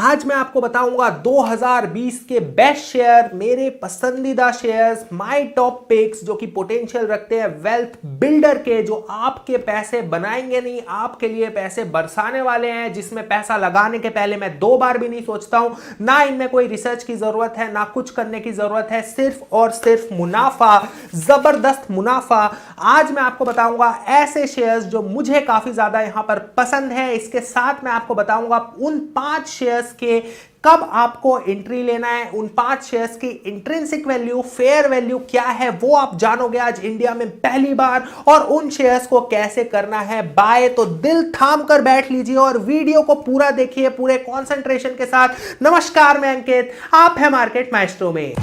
आज मैं आपको बताऊंगा 2020 के बेस्ट शेयर, मेरे पसंदीदा शेयर्स, माय टॉप पिक्स जो कि पोटेंशियल रखते हैं वेल्थ बिल्डर के, जो आपके पैसे बनाएंगे नहीं, आपके लिए पैसे बरसाने वाले हैं, जिसमें पैसा लगाने के पहले मैं दो बार भी नहीं सोचता हूं। ना इनमें कोई रिसर्च की जरूरत है, ना कुछ करने की जरूरत है, सिर्फ और सिर्फ मुनाफा, जबरदस्त मुनाफा। आज मैं आपको बताऊंगा ऐसे शेयर्स जो मुझे काफी ज्यादा यहां पर पसंद है। इसके साथ मैं आपको बताऊंगा उन 5 शेयर्स के कब आपको एंट्री लेना है, उन 5 शेयर्स की इंट्रिंसिक वैल्यू, फेयर वैल्यू क्या है वो आप जानोगे आज इंडिया में पहली बार, और उन शेयर्स को कैसे करना है बाय। तो दिल थाम कर बैठ लीजिए और वीडियो को पूरा देखिए, पूरे कंसंट्रेशन के साथ। नमस्कार, मैं अंकित, आप है मार्केट माइस्ट्रो में।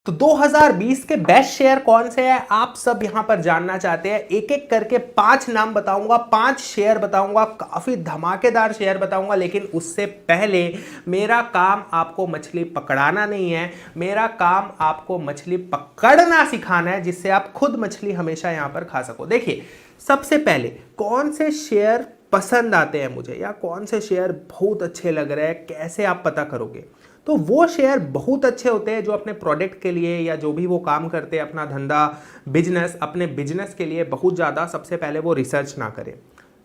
तो 2020 के बेस्ट शेयर कौन से हैं आप सब यहां पर जानना चाहते हैं। एक एक करके 5 नाम बताऊंगा, 5 शेयर बताऊंगा, काफी धमाकेदार शेयर बताऊंगा। लेकिन उससे पहले मेरा काम आपको मछली पकड़ाना नहीं है, मेरा काम आपको मछली पकड़ना सिखाना है, जिससे आप खुद मछली हमेशा यहां पर खा सको। देखिए, सबसे पहले कौन से शेयर पसंद आते हैं मुझे, या कौन से शेयर बहुत अच्छे लग रहे हैं, कैसे आप पता करोगे। तो वो शेयर बहुत अच्छे होते हैं जो अपने प्रोडक्ट के लिए, या जो भी वो काम करते हैं, अपना धंधा, बिजनेस, अपने बिजनेस के लिए बहुत ज़्यादा सबसे पहले वो रिसर्च ना करें,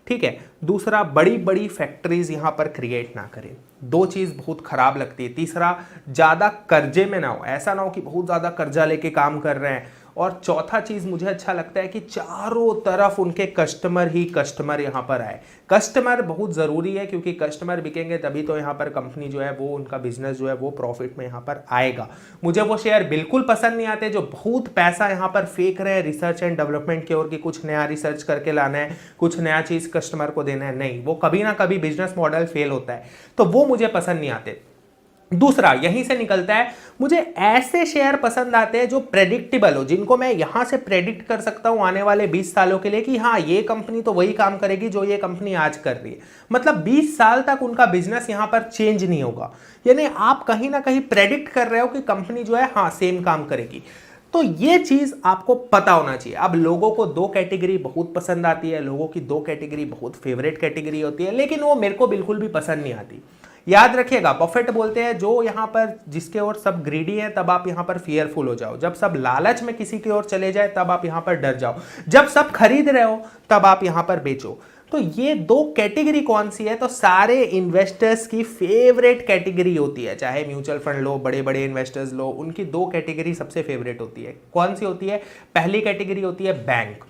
ठीक है। दूसरा, बड़ी बड़ी फैक्ट्रीज यहाँ पर क्रिएट ना करें, 2 चीज़ बहुत खराब लगती है। तीसरा, ज़्यादा कर्जे में ना हो, ऐसा ना हो कि बहुत ज़्यादा कर्जा लेके काम कर रहे हैं। और चौथा चीज़ मुझे अच्छा लगता है कि चारों तरफ उनके कस्टमर ही कस्टमर यहाँ पर आए। कस्टमर बहुत ज़रूरी है, क्योंकि कस्टमर बिकेंगे तभी तो यहाँ पर कंपनी जो है वो, उनका बिजनेस जो है वो प्रॉफिट में यहाँ पर आएगा। मुझे वो शेयर बिल्कुल पसंद नहीं आते जो बहुत पैसा यहाँ पर फेंक रहे हैं रिसर्च एंड डेवलपमेंट की ओर, कि कुछ नया रिसर्च करके लाना है, कुछ नया चीज़ कस्टमर को देना है। नहीं, वो कभी ना कभी बिजनेस मॉडल फेल होता है, तो वो मुझे पसंद नहीं आते। दूसरा, यहीं से निकलता है, मुझे ऐसे शेयर पसंद आते हैं जो प्रेडिक्टेबल हो, जिनको मैं यहां से प्रेडिक्ट कर सकता हूं आने वाले 20 सालों के लिए कि हाँ, ये कंपनी तो वही काम करेगी जो ये कंपनी आज कर रही है। मतलब 20 साल तक उनका बिजनेस यहां पर चेंज नहीं होगा। यानी आप कहीं ना कहीं प्रेडिक्ट कर रहे हो कि कंपनी जो है हाँ सेम काम करेगी। तो ये चीज आपको पता होना चाहिए। अब लोगों को 2 कैटेगरी बहुत पसंद आती है, लोगों की 2 कैटेगरी बहुत फेवरेट कैटेगरी होती है, लेकिन वो मेरे को बिल्कुल भी पसंद नहीं आती। याद रखिएगा, बफेट बोलते हैं जो यहाँ पर जिसके ओर सब ग्रीडी है तब आप यहाँ पर फियरफुल हो जाओ, जब सब लालच में किसी की ओर चले जाए तब आप यहाँ पर डर जाओ, जब सब खरीद रहे हो तब आप यहाँ पर बेचो। तो ये 2 कैटेगरी कौन सी है, तो सारे इन्वेस्टर्स की फेवरेट कैटेगरी होती है। चाहे म्यूचुअल फंड लो, बड़े बड़े इन्वेस्टर्स लो, उनकी 2 कैटेगरी सबसे फेवरेट होती है। कौन सी होती है? पहली कैटेगरी होती है बैंक।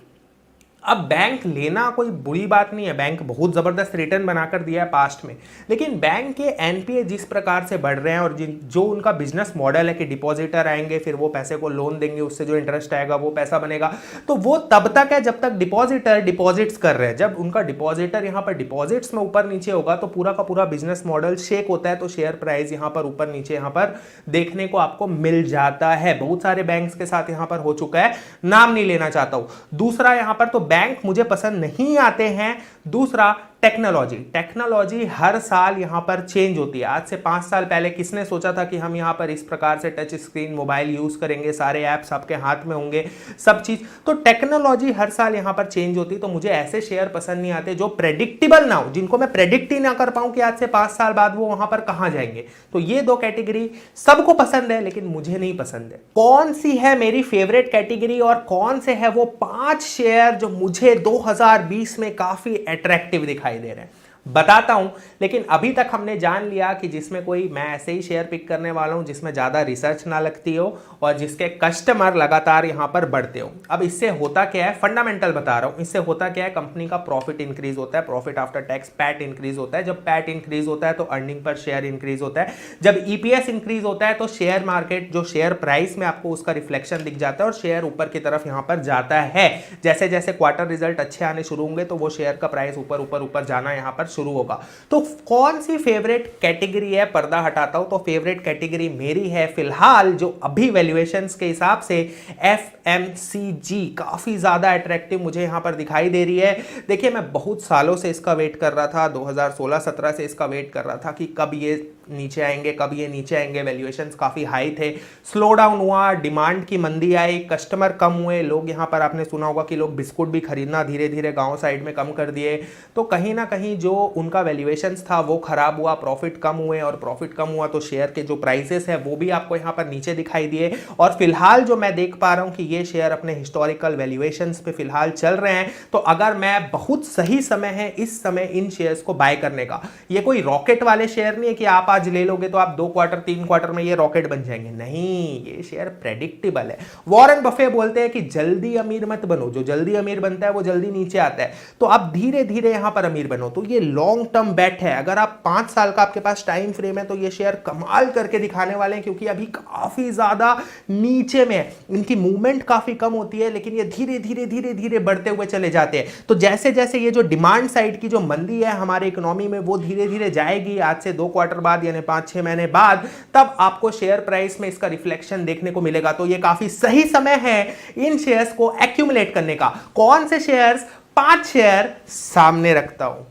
अब बैंक लेना कोई बुरी बात नहीं है, बैंक बहुत ज़बरदस्त रिटर्न बनाकर दिया है पास्ट में, लेकिन बैंक के एनपीए जिस प्रकार से बढ़ रहे हैं, और जो उनका बिजनेस मॉडल है कि डिपॉजिटर आएंगे, फिर वो पैसे को लोन देंगे, उससे जो इंटरेस्ट आएगा वो पैसा बनेगा, तो वो तब तक है जब तक डिपॉजिटर डिपॉजिट्स कर रहे हैं। जब उनका डिपॉजिटर यहाँ पर डिपॉजिट्स में ऊपर नीचे होगा तो पूरा का पूरा बिजनेस मॉडल शेक होता है, तो शेयर प्राइस यहाँ पर ऊपर नीचे यहाँ पर देखने को आपको मिल जाता है। बहुत सारे बैंक्स के साथ यहाँ पर हो चुका है, नाम नहीं लेना चाहता हूँ। दूसरा, यहाँ पर तो बैंक मुझे पसंद नहीं आते हैं। दूसरा, टेक्नोलॉजी हर साल यहां पर चेंज होती है। आज से 5 साल पहले किसने सोचा था कि हम यहां पर इस प्रकार से टच स्क्रीन मोबाइल यूज करेंगे, सारे ऐप्स आपके हाथ में होंगे, सब चीज। तो टेक्नोलॉजी हर साल यहां पर चेंज होती है। तो मुझे ऐसे शेयर पसंद नहीं आते जो प्रेडिक्टेबल ना हो, जिनको मैं प्रेडिक्ट ही ना कर पाऊं कि आज से 5 साल बाद वो वहां पर कहां जाएंगे। तो ये 2 कैटेगरी सबको पसंद है, लेकिन मुझे नहीं पसंद है। कौन सी है मेरी फेवरेट कैटेगरी और कौन से है वो 5 शेयर जो मुझे 2020 में काफी अट्रैक्टिव दिखाई दे रहे हैं, बताता हूं। लेकिन अभी तक हमने जान लिया कि जिसमें कोई, मैं ऐसे ही शेयर पिक करने वाला हूं जिसमें ज्यादा रिसर्च ना लगती हो और जिसके कस्टमर लगातार यहां पर बढ़ते हो। अब इससे होता क्या है, फंडामेंटल बता रहा हूं, इससे होता क्या है, कंपनी का प्रॉफिट इंक्रीज होता है, profit after tax PAT increase होता है। जब पैट इंक्रीज होता है तो अर्निंग पर शेयर इंक्रीज होता है। जब ईपीएस इंक्रीज होता है तो शेयर मार्केट, जो शेयर प्राइस में आपको उसका रिफ्लेक्शन दिख जाता है और शेयर ऊपर की तरफ यहां पर जाता है। जैसे जैसे क्वार्टर रिजल्ट अच्छे आने शुरू होंगे तो वो शेयर का प्राइस ऊपर ऊपर ऊपर जाना यहां पर शुरू होगा। तो कौन सी फेवरेट कैटेगरी है, पर्दा हटाता हूं तो फेवरेट कैटेगरी मेरी है फिलहाल जो अभी वैल्यूएशंस के हिसाब से एफएमसीजी काफी ज्यादा अट्रैक्टिव मुझे यहां पर दिखाई दे रही है। देखिए, मैं बहुत सालों से इसका वेट कर रहा था, 2016-17 से इसका वेट कर रहा था कि कब ये नीचे आएंगे, कब ये नीचे आएंगे। वैल्यूएशंस काफ़ी हाई थे, स्लो डाउन हुआ, डिमांड की मंदी आई, कस्टमर कम हुए, लोग यहाँ पर आपने सुना होगा कि लोग बिस्कुट भी खरीदना धीरे धीरे गांव साइड में कम कर दिए। तो कहीं ना कहीं जो उनका वैल्यूएशंस था वो खराब हुआ, प्रॉफिट कम हुए, और प्रॉफिट कम हुआ तो शेयर के जो प्राइसेस है वो भी आपको यहाँ पर नीचे दिखाई दिए। और फिलहाल जो मैं देख पा रहा हूँ कि ये शेयर अपने हिस्टोरिकल वैल्यूएशंस पे फिलहाल चल रहे हैं। तो अगर मैं बहुत सही समय है इस समय इन शेयर्स को बाय करने का। ये कोई रॉकेट वाले शेयर नहीं है कि आप आज ले लोगे तो आप 2 क्वार्टर 3 क्वार्टर में ये रॉकेट बन जाएंगे, नहीं, ये शेयर प्रेडिक्टेबल है। वॉरेन बफे बोलते हैं कि जल्दी अमीर मत बनो, जो जल्दी अमीर बनता है वो जल्दी नीचे आता है, तो आप धीरे धीरे यहां पर अमीर बनो। तो ये लॉन्ग टर्म बेट है। अगर आप 5 साल का आपके पास टाइम फ्रेम है तो ये शेयर कमाल करके दिखाने वाले हैं, क्योंकि अभी काफी ज्यादा नीचे में है, इनकी मूवमेंट काफी कम होती है, लेकिन ये धीरे धीरे धीरे धीरे बढ़ते हुए चले जाते हैं। तो जैसे जैसे ये जो डिमांड साइड की जो मंदी है हमारे इकोनॉमी में वो धीरे धीरे जाएगी, आज से 2 क्वार्टर बाद यानी 5-6 महीने बाद, तब आपको शेयर प्राइस में इसका रिफ्लेक्शन देखने को मिलेगा। तो ये काफी सही समय है इन शेयर्स को एक्यूमुलेट करने का। कौन से शेयर्स? 5 शेयर सामने रखता हूं।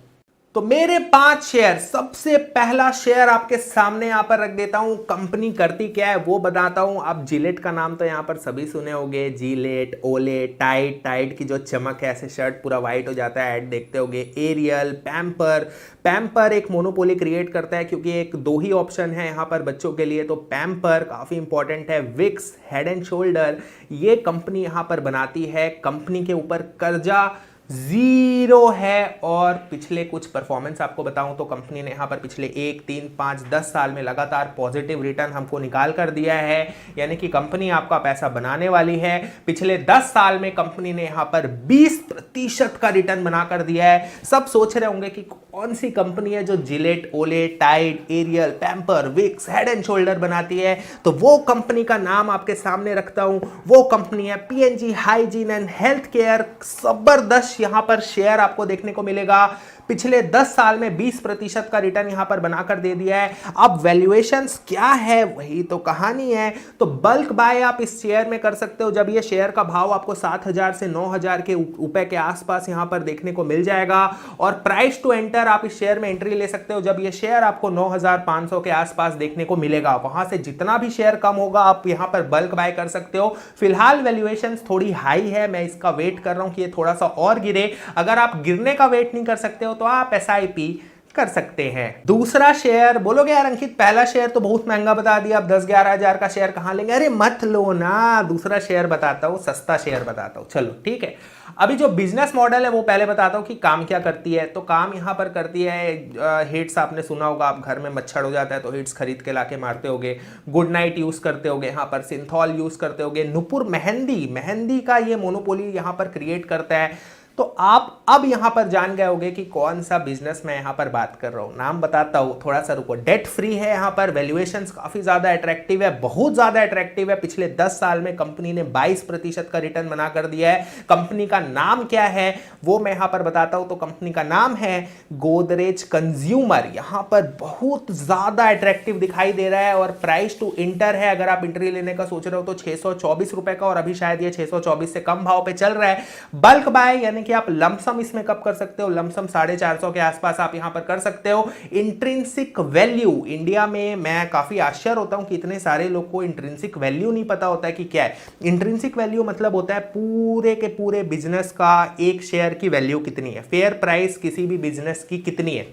तो मेरे 5 शेयर, सबसे पहला शेयर आपके सामने यहां पर रख देता हूं। कंपनी करती क्या है वो बताता हूं। आप जिलेट का नाम तो यहां पर सभी सुने होंगे, जिलेट, ओले, टाइड, टाइड की जो चमक है, ऐसे शर्ट पूरा व्हाइट हो जाता है, ऐड देखते होंगे। एरियल, पैम्पर, पैम्पर एक मोनोपोली क्रिएट करता है क्योंकि एक 2 ही ऑप्शन है यहां पर बच्चों के लिए, तो पैम्पर काफी इंपॉर्टेंट है। विक्स, हेड एंड शोल्डर, ये कंपनी यहां पर बनाती है। कंपनी के ऊपर कर्जा 0 है, और पिछले कुछ परफॉर्मेंस आपको बताऊं तो कंपनी ने यहां पर पिछले 1, 3, 5, 10 साल में लगातार पॉजिटिव रिटर्न हमको निकाल कर दिया है, यानी कि कंपनी आपका पैसा बनाने वाली है। पिछले 10 साल में कंपनी ने यहां पर 20% का रिटर्न बना कर दिया है। सब सोच रहे होंगे कि कौन सी कंपनी है जो Gillette, Olay, Tide, Ariel, Pamper, Vicks, head and shoulder बनाती है। तो वो कंपनी का नाम आपके सामने रखता हूं। वो कंपनी है PNG hygiene and health care. जबरदस्त यहां पर शेयर आपको देखने को मिलेगा। पिछले 10 साल में 20% का रिटर्न यहां पर बनाकर दे दिया है। अब वैल्यूएशंस क्या है वही तो कहानी है। तो बल्क बाय आप इस शेयर में कर सकते हो जब ये शेयर का भाव आपको 7,000 से 9,000 के रुपए के आसपास यहां पर देखने को मिल जाएगा। और प्राइस टू एंटर आप इस शेयर में एंट्री ले सकते हो जब ये शेयर आपको 9,500 के आसपास देखने को मिलेगा। वहां से जितना भी शेयर कम होगा आप यहां पर बल्क बाय कर सकते हो। फिलहाल वैल्यूएशंस थोड़ी हाई है, मैं इसका वेट कर रहा हूं कि ये थोड़ा सा और गिरे। अगर आप गिरने का वेट नहीं कर सकते हो तो आप एसआईपी कर सकते हैं। दूसरा शेयर, बोलोगे यार अंकित पहला शेयर तो बहुत महंगा बता दिया, अब 10-11 हजार का शेयर कहां लेंगे? अरे मत लो ना, दूसरा शेयर बताता हूं, सस्ता शेयर बताता हूं। चलो ठीक है, अभी जो बिजनेस मॉडल है वो पहले बताता हूं कि काम क्या करती है। तो काम यहां पर करती है, हिट्स आपने सुना होगा, आप घर में मच्छर हो जाता है तो हिट्स खरीद के लाके मारते होगे। गुड नाइट यूज करते होगे, यहां पर सिंथॉल यूज करते होगे। नुपुर मेहंदी, मेहंदी का ये मोनोपोली यहां पर क्रिएट करता है। तो आप अब यहां पर जान गए होंगे कि कौन सा बिजनेस मैं यहां पर बात कर रहा हूं। नाम बताता हूं, थोड़ा सा रुको। डेट फ्री है यहां पर, वैल्यूएशंस काफी ज्यादा अट्रैक्टिव है, बहुत ज्यादा अट्रैक्टिव है। पिछले 10 साल में कंपनी ने 22% का रिटर्न बना कर दिया है। कंपनी का नाम क्या है वो मैं यहां पर बताता हूं। तो कंपनी का नाम है गोदरेज कंज्यूमर। यहां पर बहुत ज्यादा अट्रैक्टिव दिखाई दे रहा है, और प्राइस टू इंटर है, अगर आप इंट्री लेने का सोच रहे हो तो 624 रुपए का, और अभी शायद ये 624 से कम भाव पे चल रहा है। बल्क बाय यानी कि आप लमसम इसमें कब कर सकते हो? लमसम 450 के आसपास आप यहां पर कर सकते हो। इंट्रिंसिक वैल्यू, इंडिया में मैं काफी आश्चर्य होता हूं कि इतने सारे लोग को इंट्रिंसिक वैल्यू नहीं पता होता है कि क्या है। इंट्रिंसिक वैल्यू मतलब होता है पूरे के पूरे बिजनेस का एक शेयर की वैल्यू कितनी है, फेयर प्राइस किसी भी बिजनेस की कितनी है।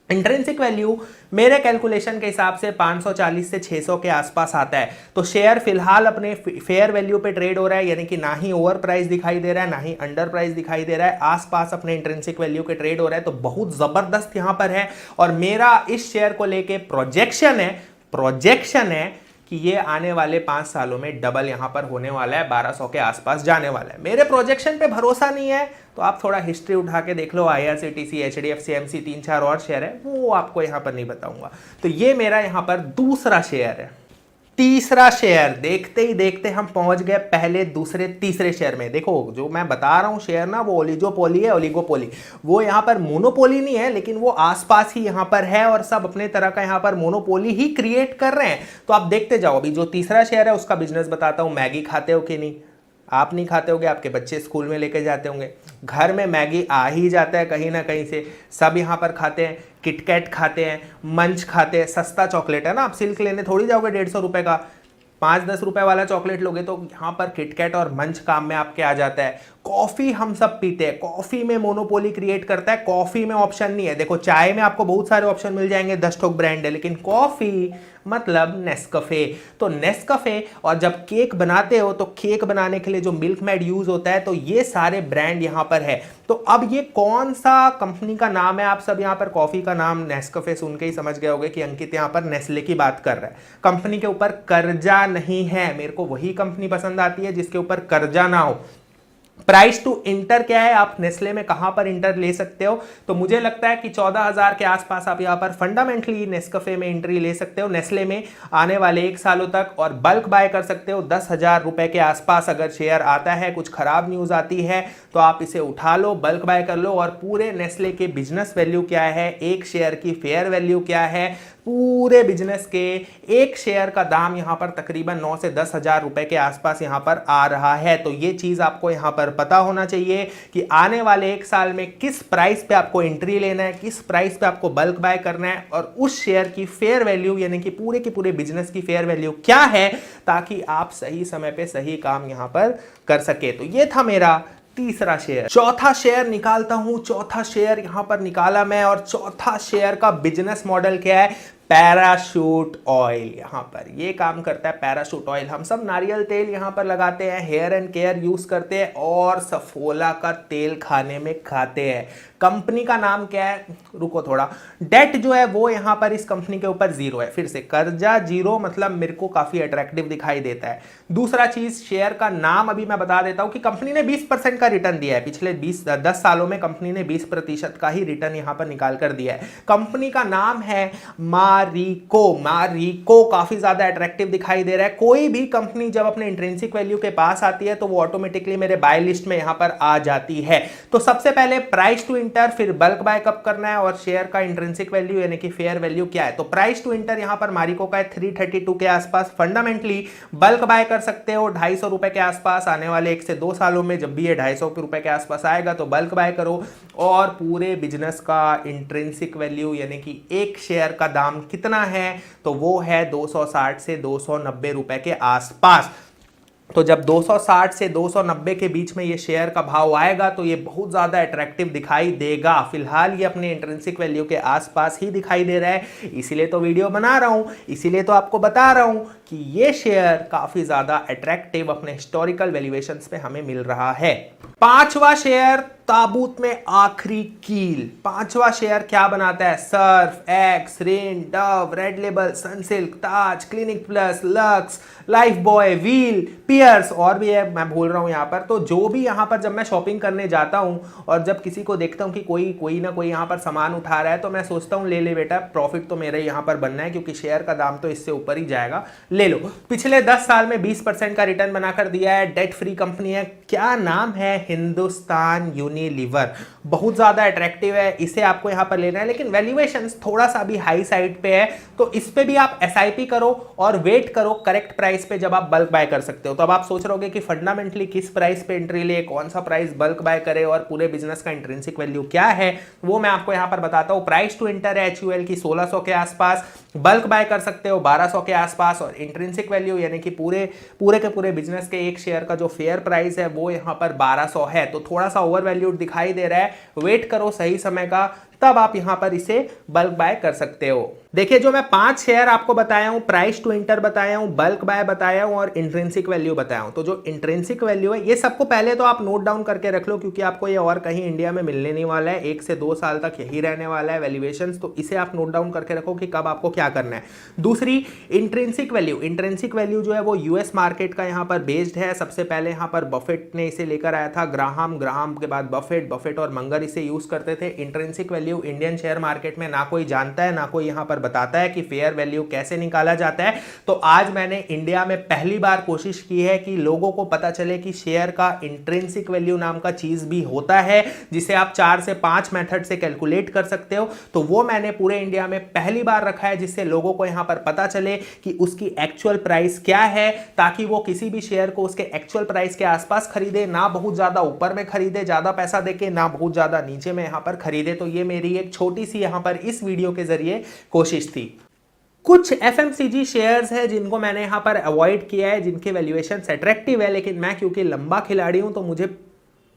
इंट्रिंसिक वैल्यू मेरे कैलकुलेशन के हिसाब से 540 से 600 के आसपास आता है। तो शेयर फिलहाल अपने फेयर वैल्यू पे ट्रेड हो रहा है, यानी कि ना ही ओवर प्राइस दिखाई दे रहा है ना ही अंडर प्राइस दिखाई दे रहा है, आसपास अपने इंट्रिंसिक वैल्यू के ट्रेड हो रहा है। तो बहुत जबरदस्त यहां पर है। और मेरा इस शेयर को लेके प्रोजेक्शन है कि ये आने वाले 5 सालों में डबल यहां पर होने वाला है, 1200 के आसपास जाने वाला है। मेरे प्रोजेक्शन पे भरोसा नहीं है तो आप थोड़ा हिस्ट्री उठा के देख लो, आईआरसीटीसी, एचडीएफसी एमसी, 3-4 और शेयर है, वो आपको यहां पर नहीं बताऊंगा। तो ये मेरा यहां पर दूसरा शेयर है। तीसरा शेयर, देखते ही देखते हम पहुंच गए पहले, दूसरे, तीसरे शेयर में। देखो जो मैं बता रहा हूं शेयर ना, वो ओलिगोपोली है, ओलिगोपोली। वो यहां पर मोनोपोली नहीं है, लेकिन वो आसपास ही यहां पर है, और सब अपने तरह का यहां पर मोनोपोली ही क्रिएट कर रहे हैं। तो आप देखते जाओ। अभी जो तीसरा शेयर है उसका बिजनेस बताता हूं। मैगी खाते हो कि नहीं? आप नहीं खाते होंगे, आपके बच्चे स्कूल में लेके जाते होंगे, घर में मैगी आ ही जाता है कहीं ना कहीं से, सब यहाँ पर खाते हैं। किटकैट खाते हैं, मंच खाते हैं, सस्ता चॉकलेट है ना, आप सिल्क लेने थोड़ी जाओगे 150 रुपए का, 5-10 रुपए वाला चॉकलेट लोगे तो यहाँ पर किटकैट और मंच काम में आपके आ जाता है। कॉफी हम सब पीते हैं, कॉफी में मोनोपोली क्रिएट करता है, कॉफी में ऑप्शन नहीं है। देखो चाय में आपको बहुत सारे ऑप्शन मिल जाएंगे, 10 ठोक ब्रांड है, लेकिन कॉफी मतलब नेस्कफे। तो नेस्कफे, और जब केक बनाते हो तो केक बनाने के लिए जो मिल्क मेड यूज होता है, तो ये सारे ब्रांड यहाँ पर है। तो अब ये कौन सा कंपनी का नाम है? आप सब यहाँ पर कॉफी का नाम नेस्कफे सुन के ही समझ गए होंगे कि अंकित यहाँ पर नेस्ले की बात कर रहा है। कंपनी के ऊपर कर्जा नहीं है, मेरे को वही कंपनी पसंद आती है जिसके ऊपर कर्जा ना हो। प्राइस टू इंटर क्या है, आप नेस्ले में कहां पर इंटर ले सकते हो? तो मुझे लगता है कि 14,000 के आसपास आप यहां पर फंडामेंटली नेस्कफे में एंट्री ले सकते हो नेस्ले में आने वाले 1 सालों तक, और बल्क बाय कर सकते हो 10,000 रुपए के आसपास। अगर शेयर आता है, कुछ खराब न्यूज आती है तो आप इसे उठा लो, बल्क बाय कर लो। और पूरे नेस्ले के बिजनेस वैल्यू क्या है, एक शेयर की फेयर वैल्यू क्या है, पूरे बिजनेस के एक शेयर का दाम यहां पर तकरीबन 9 से 10,000 रुपए के आसपास यहां पर आ रहा है। तो ये चीज आपको यहां पर पता होना चाहिए कि आने वाले 1 साल में किस प्राइस पे आपको एंट्री लेना है, किस प्राइस पे आपको बल्क बाय करना है, और उस शेयर की फेयर वैल्यू यानी कि पूरे के पूरे बिजनेस की फेयर वैल्यू क्या है, ताकि आप सही समय पे सही काम यहां पर कर सके। तो ये था मेरा तीसरा शेयर। चौथा शेयर निकालता हूं, चौथा शेयर यहां पर निकाला मैं, और चौथा शेयर का बिजनेस मॉडल क्या है? Parachute oil. यहां पर ये काम करता है पैराशूट ऑयल। हम सब नारियल तेल यहां पर लगाते हैं, हेयर एंड केयर यूज करते हैं, और सफोला का तेल खाने में खाते हैं। कंपनी का नाम क्या है? रुको थोड़ा, डेट जो है वो यहां पर इस कंपनी के ऊपर जीरो है। फिर से कर्जा जीरो मतलब मेरे को काफी अट्रैक्टिव दिखाई देता है। दूसरा चीज, शेयर का नाम अभी मैं बता देता हूं कि कंपनी ने 20% का रिटर्न दिया है। पिछले 10 सालों में कंपनी ने 20% का ही रिटर्न यहां पर निकाल कर दिया है। कंपनी का नाम है मारिको। मारिको काफी ज्यादा अट्रैक्टिव दिखाई दे रहा है। कोई भी कंपनी जब अपने इंट्रिंसिक वैल्यू के पास आती है तो वो ऑटोमेटिकली मेरे बाय लिस्ट में यहां पर आ जाती है। तो सबसे पहले प्राइस टू इंटर, फिर बल्क बाय कब करना है, और शेयर का इंट्रिंसिक वैल्यू यानी कि फेयर वैल्यू क्या है। तो प्राइस टू इंटर यहां पर मारिको का है 332 के आसपास। फंडामेंटली बल्क बाय कर सकते हो 250 रुपए के आसपास। आने वाले 1 से 2 सालों में जब भी ये 250 रुपए के आसपास आएगा तो बल्क बाय करो। और पूरे बिजनेस का इंट्रिंसिक वैल्यू यानी कि एक शेयर का दाम कितना है, तो वो है 260 से 290 रुपए के आसपास। तो जब 260 से 290 के बीच में ये शेयर का भाव आएगा तो ये बहुत ज्यादा अट्रैक्टिव दिखाई देगा। फिलहाल ये अपने इंट्रिंसिक वैल्यू के आसपास ही दिखाई दे रहा है, इसीलिए तो वीडियो बना रहा हूं, इसीलिए तो आपको बता रहा हूं कि ये शेयर काफी ज्यादा अट्रैक्टिव अपने हिस्टोरिकल वैल्यूएशंस पे हमें मिल रहा है। पांचवा शेयर, ताबूत में आखिरी कील। पांचवा शेयर क्या बनाता है? Surf, Axe, Rin, Dove, Red Label, Sunsilk, Taj, Clinic Plus, Lux, Lifebuoy, Wheel, Pears, और भी है मैं भूल रहा हूं यहां पर। तो जो भी यहां पर जब मैं शॉपिंग करने जाता हूं और जब किसी को देखता हूं कि कोई ना कोई यहां पर सामान उठा रहा है तो मैं सोचता हूं ले ले बेटा, प्रॉफिट तो मेरे यहां पर बनना है क्योंकि शेयर का दाम तो इससे ऊपर ही जाएगा, ले लो। पिछले 10 साल में 20% का रिटर्न बनाकर दिया है, डेट फ्री कंपनी है। क्या नाम है? हिंदुस्तान यूनिलीवर। बहुत ज्यादा अट्रैक्टिव है, इसे आपको यहां पर लेना है, लेकिन वैल्यूएशन थोड़ा सा भी हाई साइड पे है, तो इस पे भी आप एसआईपी करो और वेट करो करेक्ट प्राइस पे जब आप बल्क बाय कर सकते हो। तो अब आप सोच रहे होगे कि फंडामेंटली किस प्राइस पे एंट्री ले, कौन सा प्राइस बल्क बाय करे और पूरे बिजनेस का इंट्रिंसिक वैल्यू क्या है, वो मैं आपको यहां पर बताता हूं। प्राइस टू एंटर है HUL की 1600 के आसपास, बल्क बाय कर सकते हो 1200 के आसपास, और इंट्रिंसिक वैल्यू यानी कि पूरे के पूरे बिजनेस के एक शेयर का जो फेयर प्राइस है वो यहां पर 1200 है। तो थोड़ा सा ओवर वैल्यूड दिखाई दे रहा है, वेट करो सही समय का, तब आप यहां पर इसे बल्क बाय कर सकते हो। देखिए जो मैं 5 शेयर आपको बताया हूं, प्राइस टू इंटर बताया हूं, बल्क बाय बताया हूं और इंट्रिंसिक वैल्यू बताया हूं। तो जो इंट्रिंसिक वैल्यू है ये सबको पहले तो आप नोट डाउन करके रख लो, क्योंकि आपको ये और कहीं इंडिया में मिलने नहीं वाला है, 1 से 2 साल तक यही रहने वाला है वैल्यूएशंस। तो इसे आप नोट डाउन करके रखो कि कब आपको क्या करना है। दूसरी इंट्रिंसिक वैल्यू, इंट्रिंसिक वैल्यू जो है वो यूएस मार्केट का यहां पर बेस्ड है। सबसे पहले यहां पर बफेट ने इसे लेकर आया था, ग्राहम के बाद बफेट और मंगर इसे यूज करते थे। Intrinsic value value Indian share market में ना कोई जानता है, ना कोई यहां पर बताता है कि फेयर वैल्यू कैसे निकाला जाता है। तो आज मैंने इंडिया में पहली बार कोशिश की है कि लोगों को पता चले कि शेयर का इंट्रिंसिक वैल्यू नाम का चीज भी होता है, जिसे आप 4 से 5 मेथड से कैलकुलेट कर सकते हो। तो वो मैंने पूरे इंडिया में पहली बार रखा है, जिससे लोगों को यहां पर पता चले कि उसकी एक्चुअल प्राइस क्या है, ताकि वो किसी भी शेयर को उसके एक्चुअल प्राइस के आसपास खरीदे, ना बहुत ज्यादा ऊपर में खरीदे ज्यादा पैसा देके, ना बहुत ज्यादा नीचे में यहां पर खरीदे। तो ये मेरी एक छोटी सी यहां पर इस वीडियो के जरिए कोशिश थी। कुछ एफएमसीजी शेयर्स है जिनको मैंने यहां पर अवॉइड किया है, जिनके वैल्यूएशन अट्रैक्टिव है, लेकिन मैं क्योंकि लंबा खिलाड़ी हूं तो मुझे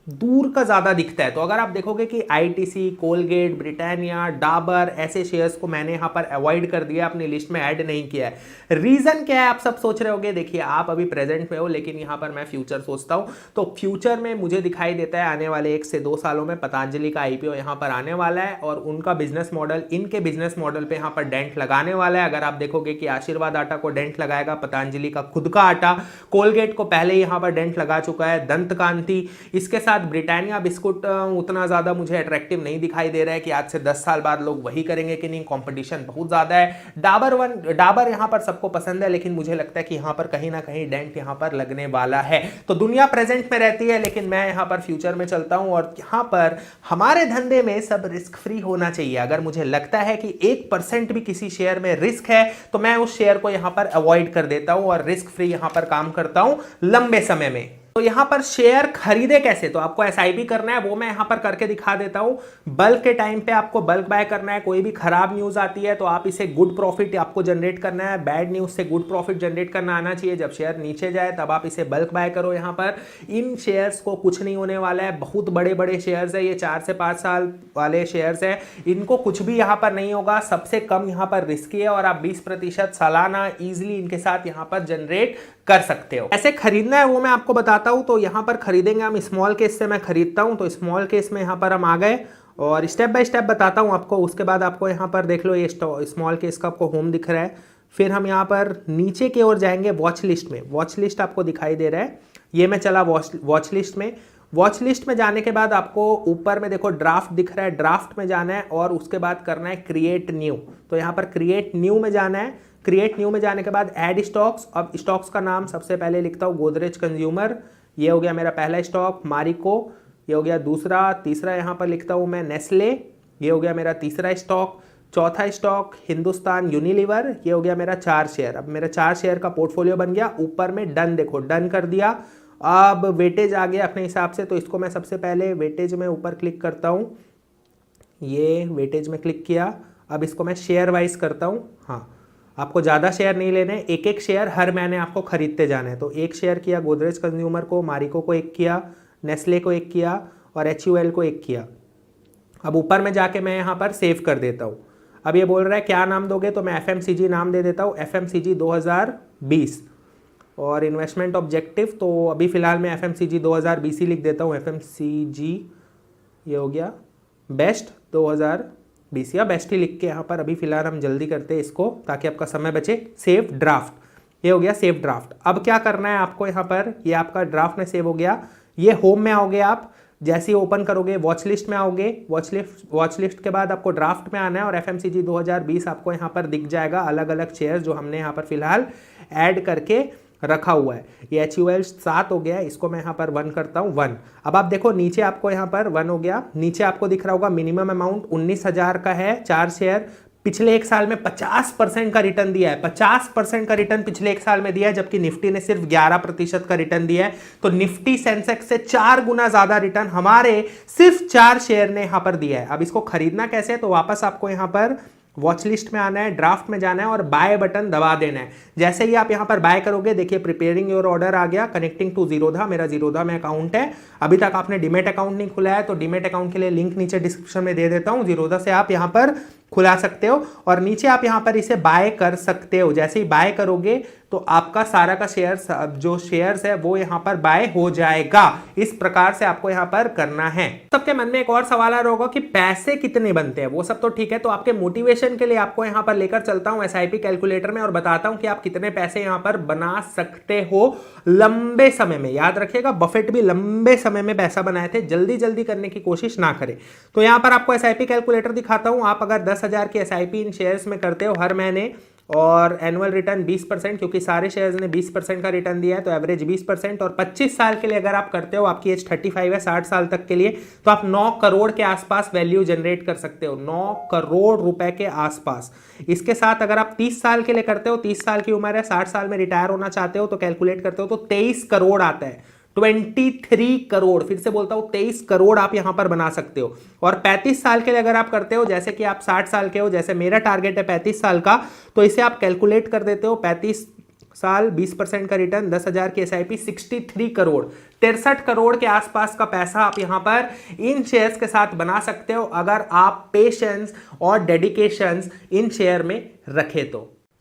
दूर का ज्यादा दिखता है। तो अगर आप देखोगे कि आईटीसी, कोलगेट, ब्रिटानिया, डाबर, ऐसे शेयर्स को मैंने यहां पर अवॉइड कर दिया, अपनी लिस्ट में ऐड नहीं किया है। रीजन क्या है आप सब सोच रहे होगे। देखिए, आप अभी प्रेजेंट में हो, लेकिन यहां पर मैं फ्यूचर सोचता हूं। तो फ्यूचर में मुझे दिखाई देता है आने वाले 1 से 2 सालों में पतंजलि का आईपीओ यहां पर आने वाला है, और उनका बिजनेस मॉडल इनके बिजनेस मॉडल पे यहां पर डेंट लगाने वाला है। अगर आप देखोगे कि आशीर्वाद आटा को डेंट लगाएगा, पतंजलि का खुद का आटा, कोलगेट को पहले यहां पर डेंट लगा चुका है, दंत कांति, इसके साथ ब्रिटानिया बिस्कुट उतना ज्यादा मुझे अट्रैक्टिव नहीं दिखाई दे रहा है कि आज से 10 साल बाद लोग वही करेंगे कि नहीं, कंपटीशन बहुत ज्यादा है। डाबर यहां पर सबको पसंद है, लेकिन मुझे लगता है कि यहां पर कहीं ना कहीं डेंट यहां पर लगने वाला है। तो दुनिया प्रेजेंट में रहती है, लेकिन मैं यहां पर फ्यूचर में चलता हूं, और यहां पर हमारे धंधे में सब रिस्क फ्री होना चाहिए। अगर मुझे लगता है कि 1% भी किसी शेयर में रिस्क है, तो मैं उस शेयर को यहां पर अवॉइड कर देता हूं और रिस्क फ्री यहां पर काम करता हूं लंबे समय में। तो यहां पर शेयर खरीदे कैसे, तो आपको एसआईपी करना है, वो मैं यहां पर करके दिखा देता हूं। बल्क के टाइम पे आपको बल्क बाय करना है। कोई भी खराब न्यूज आती है तो आप इसे गुड प्रॉफिट आपको जनरेट करना है, बैड न्यूज से गुड प्रॉफिट जनरेट करना आना चाहिए। जब शेयर नीचे जाए तब आप इसे बल्क बाय करो। यहां पर इन शेयर्स को कुछ नहीं होने वाला है, बहुत बड़े बड़े शेयर्स है, ये 4 से 5 साल वाले शेयर्स है, इनको कुछ भी यहां पर नहीं होगा। सबसे कम यहां पर रिस्की है, और आप 20% सालाना इजिली इनके साथ यहां पर जनरेट कर सकते हो। ऐसे खरीदना है वो मैं आपको बताता हूं। तो यहां पर खरीदेंगे हम, स्मॉल केस से मैं खरीदता हूं। तो स्मॉल केस में यहां पर हम आ गए, और स्टेप बाय स्टेप बताता हूं आपको। उसके बाद आपको यहां पर देख लो, ये स्मॉल केस का आपको होम दिख रहा है। फिर हम यहां पर नीचे की ओर जाएंगे वॉच लिस्ट में। वॉच लिस्ट आपको दिखाई दे रहा है, ये मैं चला वॉच लिस्ट में। वॉच लिस्ट में जाने के बाद आपको ऊपर में देखो ड्राफ्ट दिख रहा है, ड्राफ्ट में जाना है, और उसके बाद करना है क्रिएट न्यू। तो यहाँ पर क्रिएट न्यू में जाना है। क्रिएट न्यू में जाने के बाद ऐड स्टॉक्स। अब स्टॉक्स का नाम सबसे पहले लिखता हूँ गोदरेज कंज्यूमर, ये हो गया मेरा पहला स्टॉक। मारिको, ये हो गया दूसरा। तीसरा यहाँ पर लिखता हूँ मैं नेस्ले, ये हो गया मेरा तीसरा स्टॉक। चौथा स्टॉक हिंदुस्तान यूनिलीवर, ये हो गया मेरा 4 शेयर। अब मेरा 4 शेयर का पोर्टफोलियो बन गया। ऊपर में डन, देखो डन कर दिया। अब वेटेज आ गया अपने हिसाब से, तो इसको मैं सबसे पहले वेटेज में ऊपर क्लिक करता हूँ, ये वेटेज में क्लिक किया। अब इसको मैं शेयर वाइज करता हूँ। हाँ, आपको ज़्यादा शेयर नहीं लेने, एक एक शेयर हर महीने आपको खरीदते जाना है। तो 1 शेयर किया गोदरेज कंज्यूमर को, मारिको को 1 किया, नेस्ले को 1 किया, और HUL को 1 किया। अब ऊपर में जाके मैं यहाँ पर सेव कर देता हूँ। अब ये बोल रहा है क्या नाम दोगे, तो मैं FMCG नाम दे देता हूँ, FMCG 2020। और इन्वेस्टमेंट ऑब्जेक्टिव, तो अभी फिलहाल मैं FMCG 2020 ही लिख देता हूँ। FMCG, ये हो गया बेस्ट 2020, या बेस्ट ही लिख के यहाँ पर अभी फिलहाल हम जल्दी करते हैं इसको, ताकि आपका समय बचे। सेव ड्राफ्ट, ये हो गया सेव ड्राफ्ट। अब क्या करना है आपको यहाँ पर, ये आपका ड्राफ्ट में सेव हो गया। ये होम में आओगे आप, जैसे ही ओपन करोगे वॉच लिस्ट में आओगे। वॉच लिस्ट के बाद आपको ड्राफ्ट में आना है, और FMCG 2020 आपको यहाँ पर दिख जाएगा, अलग अलग शेयर जो हमने यहाँ पर फिलहाल ऐड करके रखा हुआ है। ये HUL 7 हो गया, इसको मैं यहाँ पर 1 करता हूँ, 1। अब आप देखो नीचे आपको यहाँ पर 1 हो गया। नीचे आपको दिख रहा होगा मिनिमम अमाउंट 19,000 का है, 4 शेयर। पिछले 1 साल में 50% का रिटर्न दिया है, 50% का रिटर्न पिछले 1 साल में दिया है, जबकि निफ्टी ने सिर्फ 11% का रिटर्न दिया है। तो निफ्टी सेंसेक्स से 4 गुना ज्यादा रिटर्न हमारे सिर्फ 4 शेयर ने यहां पर दिया है। अब इसको खरीदना कैसे है, तो वापस आपको यहां पर वॉच लिस्ट में आना है, ड्राफ्ट में जाना है, और बाय बटन दबा देना है। जैसे ही आप यहां पर बाय करोगे, देखिए प्रिपेयरिंग योर ऑर्डर आ गया, कनेक्टिंग टू जीरोधा, मेरा जीरोधा में अकाउंट है। अभी तक आपने डीमेट अकाउंट नहीं खुला है, तो डीमेट अकाउंट के लिए लिंक नीचे डिस्क्रिप्शन में दे देता हूं। जीरोधा से आप यहां पर खुला सकते हो और नीचे आप यहां पर इसे बाय कर सकते हो। जैसे ही बाय करोगे तो आपका सारा का शेयर्स जो शेयर्स है वो यहां पर बाय हो जाएगा। इस प्रकार से आपको यहां पर करना है। सबके मन में एक और सवाल आ रहा होगा कि पैसे कितने बनते हैं, वो सब तो ठीक है, तो आपके मोटिवेशन के लिए आपको यहां पर लेकर चलता हूं एसआईपी कैलकुलेटर में और बताता हूं कि आप कितने पैसे यहां पर बना सकते हो लंबे समय में। याद रखिएगा, बफेट भी लंबे समय में पैसा बनाए थे, जल्दी जल्दी करने की कोशिश ना करें। तो यहां पर आपको एसआईपी कैलकुलेटर दिखाता हूं। आप अगर 10,000 की एसआईपी इन शेयर्स में करते हो हर महीने और एनुअल रिटर्न 20%, क्योंकि सारे शेयर्स ने 20% का रिटर्न दिया है तो एवरेज 20%, और 25 साल के लिए अगर आप करते हो, आपकी एज 35 है, 60 साल तक के लिए, तो आप 9 करोड़ के आसपास वैल्यू जनरेट कर सकते हो, 9 करोड़ रुपए के आसपास। इसके साथ अगर आप 30 साल के लिए करते हो, 30 साल की उम्र है, 60 साल में रिटायर होना चाहते हो तो कैलकुलेट करते हो तो 23 करोड़ आता है, 23 करोड़। फिर से बोलता हूं 23 करोड़ आप यहां पर बना सकते हो। और 35 साल के लिए अगर आप करते हो, जैसे कि आप 60 साल के हो, जैसे मेरा टारगेट है 35 साल का, तो इसे आप कैलकुलेट कर देते हो। 35 साल 20% का रिटर्न, 10,000 की एसआईपी, 63 करोड़, 63 करोड़ के आसपास का पैसा आप यहां पर इन शेयर्स के साथ बना सकते हो अगर आप पेशेंस और डेडिकेशन इन शेयर में रखे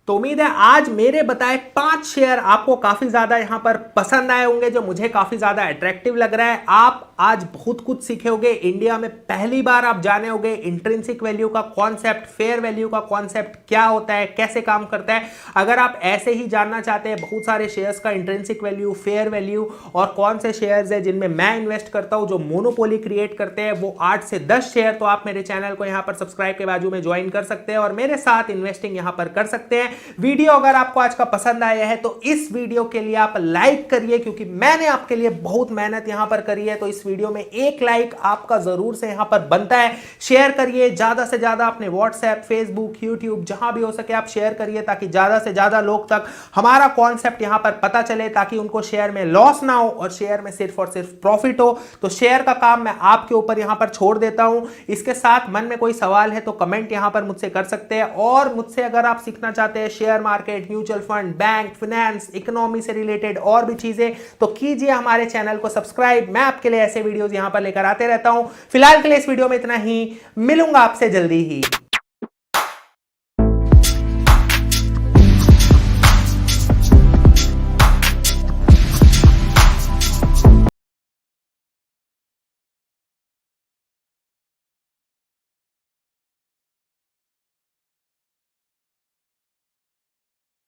तो उम्मीद है आज मेरे बताए 5 शेयर आपको काफी ज्यादा यहां पर पसंद आए होंगे, जो मुझे काफी ज्यादा अट्रैक्टिव लग रहा है। आप आज बहुत कुछ सीखे होंगे। इंडिया में पहली बार आप जाने होंगे इंट्रिंसिक वैल्यू का कॉन्सेप्ट, फेयर वैल्यू का कॉन्सेप्ट क्या होता है, कैसे काम करता है। अगर आप ऐसे ही जानना चाहते हैं बहुत सारे शेयर्स का इंट्रिंसिक वैल्यू, फेयर वैल्यू और कौन से शेयर्स है जिनमें मैं इन्वेस्ट करता हूं जो मोनोपोली क्रिएट करते हैं, वो 8 से 10 शेयर, तो आप मेरे चैनल को यहां पर सब्सक्राइब के बाजू में ज्वाइन कर सकते हैं और मेरे साथ इन्वेस्टिंग यहां पर कर सकते हैं। वीडियो अगर आपको आज का पसंद आया है तो इस वीडियो के लिए आप लाइक करिए, क्योंकि मैंने आपके लिए बहुत मेहनत यहां पर करी है, तो इस वीडियो में एक लाइक आपका जरूर से यहां पर बनता है। शेयर करिए ज्यादा से ज्यादा अपने व्हाट्सएप, फेसबुक, यूट्यूब, जहां भी हो सके आप शेयर करिए, ताकि ज्यादा से ज्यादा लोग तक हमारा कॉन्सेप्ट यहां पर पता चले, ताकि उनको शेयर में लॉस ना हो और शेयर में सिर्फ और सिर्फ प्रॉफिट हो। तो शेयर का काम मैं आपके ऊपर यहां पर छोड़ देता हूं। इसके साथ मन में कोई सवाल है तो कमेंट यहां पर मुझसे कर सकते हैं, और मुझसे अगर आप सीखना चाहते हैं share market, mutual fund, bank, finance, economy से रिलेटेड और भी चीजें, तो कीजिए हमारे चैनल को सब्सक्राइब। मैं आपके लिए ऐसे वीडियोस यहां पर लेकर आते रहता हूं। फिलहाल के लिए इस वीडियो में इतना ही, मिलूंगा आपसे जल्दी ही।